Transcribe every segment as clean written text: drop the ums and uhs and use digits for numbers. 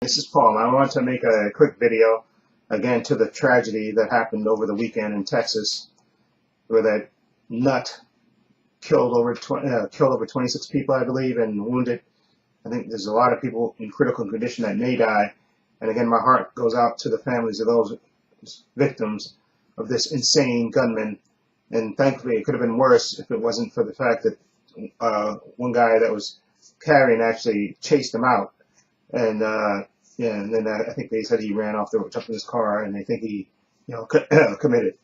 This is Paul. I want to make a quick video again to the tragedy that happened over the weekend in Texas, where that nut killed over 26 people, I believe, and wounded. I think there's a lot of people in critical condition that may die. And again, my heart goes out to the families of those victims of this insane gunman. And thankfully, it could have been worse if it wasn't for the fact that one guy that was carrying actually chased him out. And yeah, and then I think they said he ran off the road, jumped in his car, and they think he, committed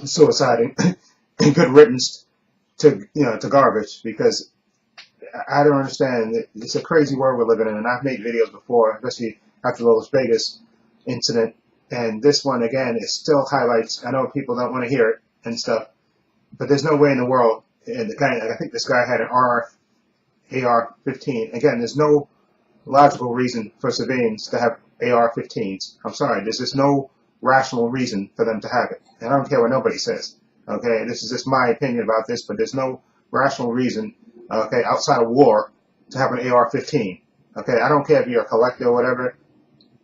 suicide. And good riddance to garbage, because I don't understand. It's a crazy world we're living in, and I've made videos before, especially after the Las Vegas incident. And this one again, it still highlights. I know people don't want to hear it and stuff, but there's no way in the world. And the guy, I think this guy had an AR-15. Again, there's no logical reason for civilians to have AR-15s. I'm sorry, there's just no rational reason for them to have it. And I don't care what nobody says. Okay, this is just my opinion about this, but there's no rational reason, okay, outside of war, to have an AR-15. Okay, I don't care if you're a collector or whatever.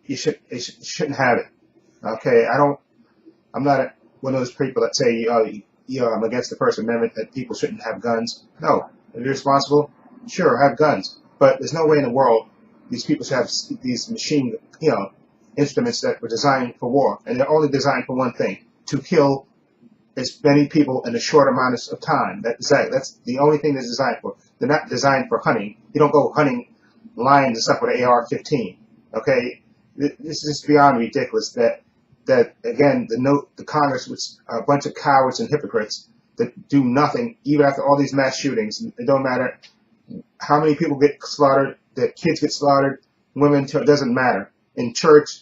You shouldn't have it. Okay, I'm not one of those people that say, I'm against the First Amendment, that people shouldn't have guns. No, if you're responsible, sure, have guns. But there's no way in the world these people should have these machine, instruments that were designed for war, and they're only designed for one thing: to kill as many people in a short amount of time. That's the only thing they're designed for. They're not designed for hunting. You don't go hunting lions and stuff with an AR-15. Okay, this is beyond ridiculous. That again, the Congress was a bunch of cowards and hypocrites that do nothing, even after all these mass shootings. It don't matter how many people get slaughtered, that kids get slaughtered, women, it doesn't matter. In church,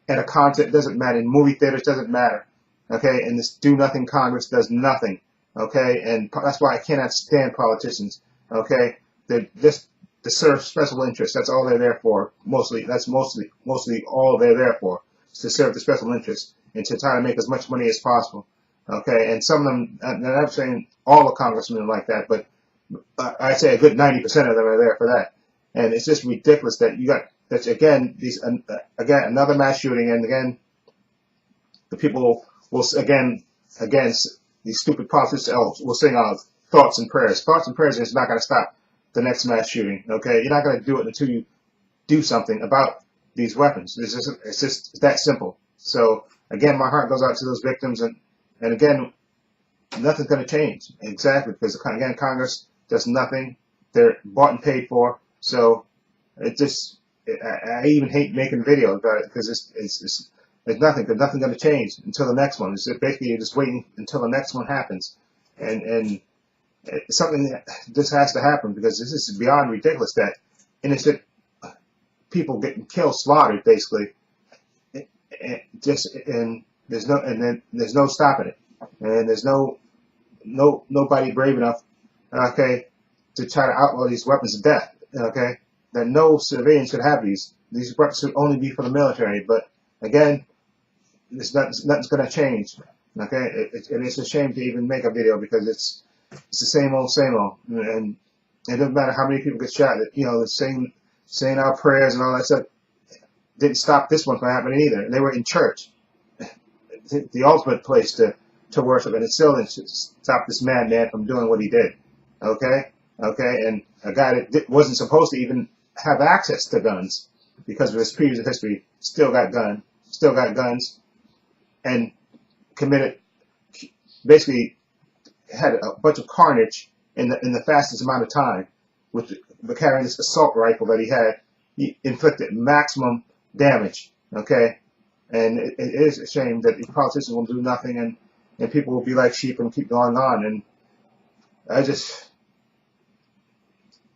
at a concert, doesn't matter. In movie theaters, doesn't matter. Okay, and this do-nothing Congress does nothing. Okay, and that's why I cannot stand politicians. Okay, they're just to serve special interests. That's all they're there for. Mostly all they're there for, is to serve the special interests and to try to make as much money as possible. Okay, and some of them, and I'm saying all the congressmen are like that, but I'd say a good 90% of them are there for that. And it's just ridiculous that you got that again another mass shooting, and again the people will again these stupid politicians will sing thoughts and prayers. Thoughts and prayers is not going to stop the next mass shooting. Okay, you're not going to do it until you do something about these weapons. It's just that simple. So again, my heart goes out to those victims, and again, nothing's going to change. Exactly, because again, Congress does nothing. They're bought and paid for. So I even hate making videos about it, because it's nothing's going to change until the next one. It's basically you're just waiting until the next one happens, and it's something that this has to happen, because this is beyond ridiculous that innocent people getting killed, slaughtered, basically, and there's no stopping it, and there's nobody brave enough, okay, to try to outlaw these weapons of death. Okay, that no civilian should have these. These weapons should only be for the military. But again, nothing's going to change. Okay, and it's a shame to even make a video, because it's the same old, and it doesn't matter how many people get shot. The saying our prayers and all that stuff didn't stop this one from happening either. And they were in church, the ultimate place to worship, and it still didn't stop this madman from doing what he did. Okay, and a guy that wasn't supposed to even have access to guns because of his previous history still got guns, and basically had a bunch of carnage in the fastest amount of time with carrying this assault rifle that he had. He inflicted maximum damage. Okay, and it is a shame that these politicians will do nothing, and people will be like sheep and keep going on. And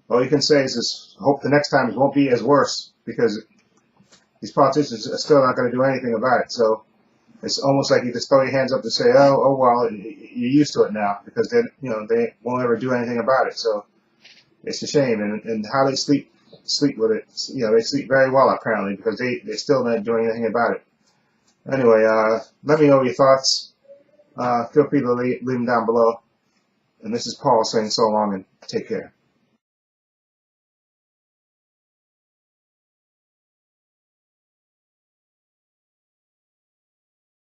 all you can say is just hope the next time it won't be as worse, because these politicians are still not going to do anything about it. So it's almost like you just throw your hands up to say, oh well, you're used to it now, because they won't ever do anything about it. So it's a shame, and how they sleep with it. They sleep very well apparently, because they're still not doing anything about it. Anyway, let me know your thoughts. Feel free to leave them down below. And this is Paul saying so long, and take care.